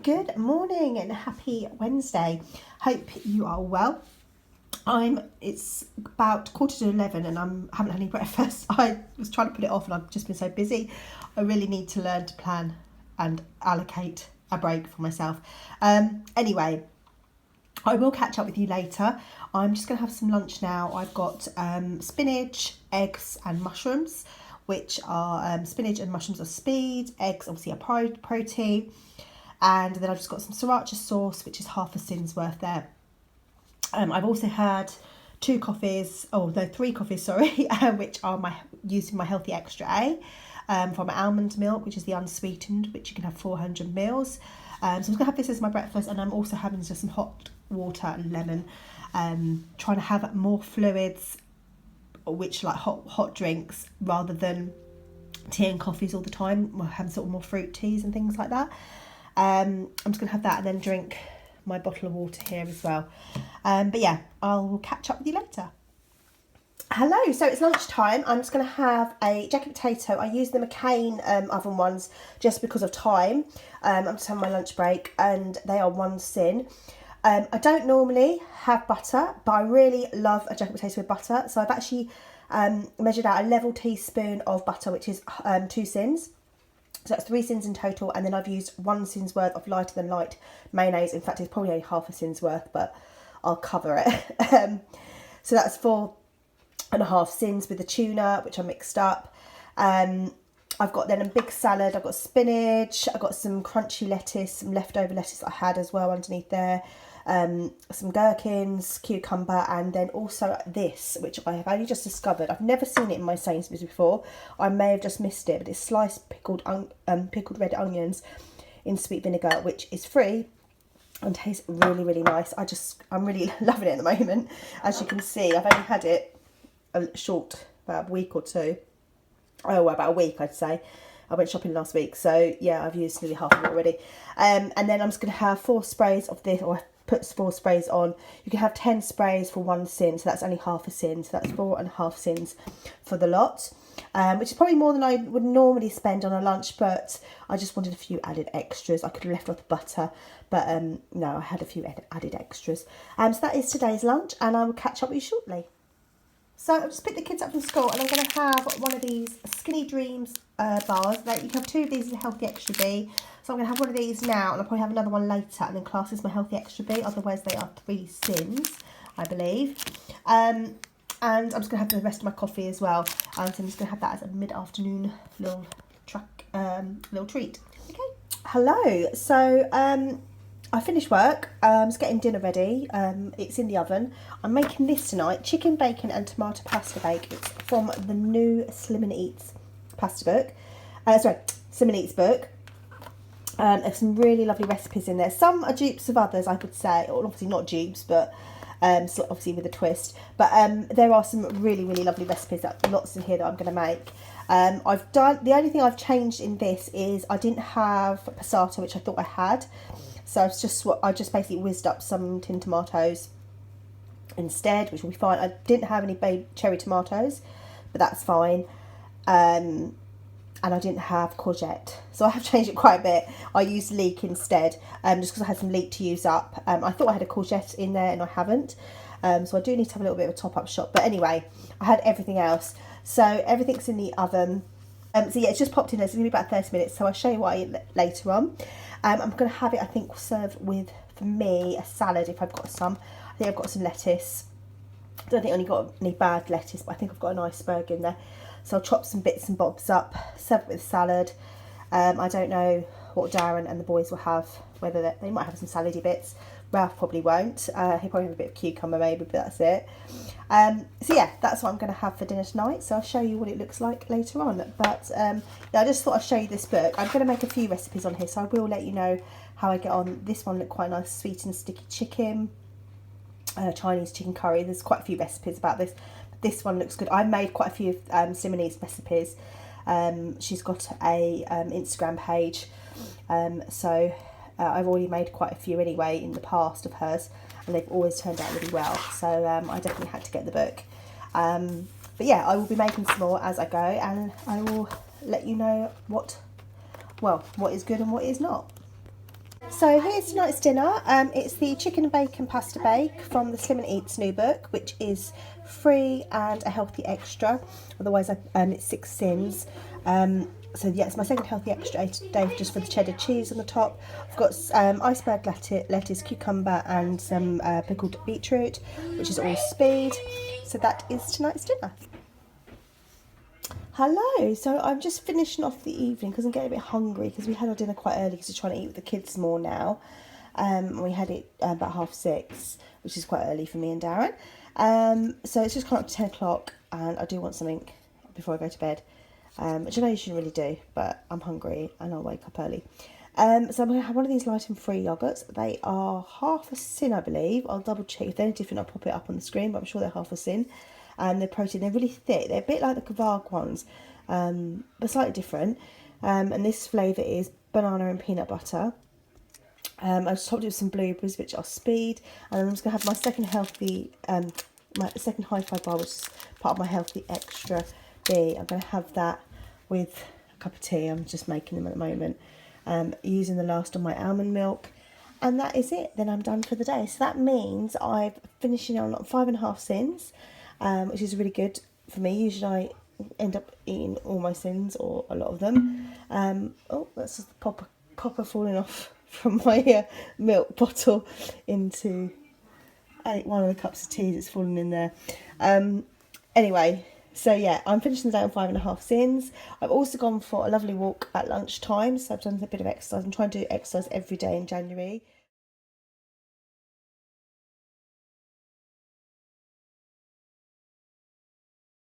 Good morning and happy Wednesday. Hope you are well. It's about 11:15 and I haven't had any breakfast. I was trying to put it off and I've just been so busy. I really need to learn to plan and allocate a break for myself. Anyway, I will catch up with you later. I'm just going to have some lunch now. I've got spinach, eggs and mushrooms, which are spinach and mushrooms are speed, eggs obviously are protein, and then I've just got some sriracha sauce, which is half a sin's worth there. I've also had 3 coffees, sorry, which are using my Healthy Extra A from almond milk, which is the unsweetened, which you can have 400 mils. So I'm just going to have this as my breakfast, and I'm also having just some hot water and lemon, trying to have more fluids, which like hot drinks rather than tea and coffees all the time. We'll have sort of more fruit teas and things like that. I'm just going to have that and then drink my bottle of water here as well. But yeah, I'll catch up with you later. Hello, so it's lunchtime. I'm just going to have a jacket potato. I use the McCain oven ones just because of time. I'm just having my lunch break and they are 1 sin. I don't normally have butter, but I really love a jacket potato with butter. So I've actually measured out a level teaspoon of butter, which is 2 sins. So that's 3 sins in total, and then I've used 1 sin's worth of lighter than light mayonnaise. In fact, it's probably only half a sin's worth, but I'll cover it. So that's 4.5 sins with the tuna, which I mixed up. I've got then a big salad. I've got spinach. I've got some crunchy lettuce, some leftover lettuce that I had as well underneath there. Some gherkins, cucumber, and then also this, which I have only just discovered. I've never seen it in my Sainsbury's before. I may have just missed it, but it's sliced pickled red onions in sweet vinegar, which is free and tastes really, really nice. I'm really loving it at the moment. As you can see, I've only had it about a week or two. Oh, about a week, I'd say. I went shopping last week, so yeah, I've used nearly half of it already. And then I'm just going to have 4 sprays of this, or I put 4 sprays on. You can have 10 sprays for 1 sin, so that's only half a sin, so that's 4.5 sins for the lot, which is probably more than I would normally spend on a lunch, but I just wanted a few added extras. I could have left off the butter, but no, I had a few added extras. So that is today's lunch, and I will catch up with you shortly. So I've just picked the kids up from school, and I'm going to have one of these Skinny Dreams bars. Now, you can have 2 of these in Healthy Extra B. So I'm going to have one of these now, and I'll probably have another one later, and then class is my Healthy Extra B. Otherwise, they are 3 sins, I believe. And I'm just going to have the rest of my coffee as well. So I'm just going to have that as a mid-afternoon little treat. Okay. Hello. So I finished work. I'm just getting dinner ready. It's in the oven. I'm making this tonight, chicken, bacon and tomato pasta bake. It's from the new Slim and Eats pasta book. Slim and Eats book. There's some really lovely recipes in there. Some are dupes of others, I would say. Or obviously not dupes, but so obviously with a twist. But there are some really, really lovely recipes, lots in here that I'm going to make. The only thing I've changed in this is I didn't have passata, which I thought I had. So I just basically whizzed up some tin tomatoes instead, which will be fine. I didn't have any baby cherry tomatoes, but that's fine. And I didn't have courgette, so I have changed it quite a bit. I used leek instead, just because I had some leek to use up. I thought I had a courgette in there, and I haven't. So I do need to have a little bit of a top-up shot. But anyway, I had everything else. So everything's in the oven. So yeah, it's just popped in there. It's going to be about 30 minutes. So I'll show you what I eat later on. I'm going to have it, I think, served with, for me, a salad if I've got some. I think I've got some lettuce. I don't think I only got any bad lettuce, but I think I've got an iceberg in there. So I'll chop some bits and bobs up, serve it with salad. I don't know what Darren and the boys will have, whether they might have some salady bits. Ralph probably won't. He'll probably have a bit of cucumber maybe, but that's it. So yeah, that's what I'm going to have for dinner tonight. So I'll show you what it looks like later on. But yeah, I just thought I'd show you this book. I'm going to make a few recipes on here, so I will let you know how I get on. This one looked quite nice, sweet and sticky chicken, Chinese chicken curry. There's quite a few recipes about this. This one looks good. I made quite a few Slim and Eats recipes. She's got a Instagram page, so I've already made quite a few anyway in the past of hers, and they've always turned out really well. So I definitely had to get the book. But yeah, I will be making some more as I go, and I will let you know what is good and what is not. So here's tonight's dinner. It's the chicken and bacon pasta bake from the Slim and Eats new book, which is free and a healthy extra. Otherwise, it's 6 sins. So yeah, it's my second healthy extra today, just for the cheddar cheese on the top. I've got iceberg lettuce, cucumber, and some pickled beetroot, which is all speed. So that is tonight's dinner. Hello, so I'm just finishing off the evening because I'm getting a bit hungry because we had our dinner quite early because we're trying to eat with the kids more now. We had it about 6:30, which is quite early for me and Darren. So it's just come up to 10 o'clock and I do want something before I go to bed, which I know you shouldn't really do, but I'm hungry and I'll wake up early. So I'm going to have one of these light and free yogurts. They are half a sin, I believe. I'll double check. If they're different, I'll pop it up on the screen, but I'm sure they're half a sin. And they're protein, they're really thick. They're a bit like the Kvarg ones, but slightly different. And this flavour is banana and peanut butter. I just topped it with some blueberries, which are speed. And I'm just going to have my second healthy, my second hi-fi bar, which is part of my healthy extra B. I'm going to have that with a cup of tea. I'm just making them at the moment. Using the last of my almond milk. And that is it. Then I'm done for the day. So that means I'm finishing on 5.5 sins. Which is really good for me. Usually I end up eating all my sins or a lot of them. Oh, that's just the popper falling off from my milk bottle into one of the cups of tea that's fallen in there. Anyway, so yeah, I'm finishing the day on 5.5 sins. I've also gone for a lovely walk at lunchtime, so I've done a bit of exercise. I'm trying to do exercise every day in January.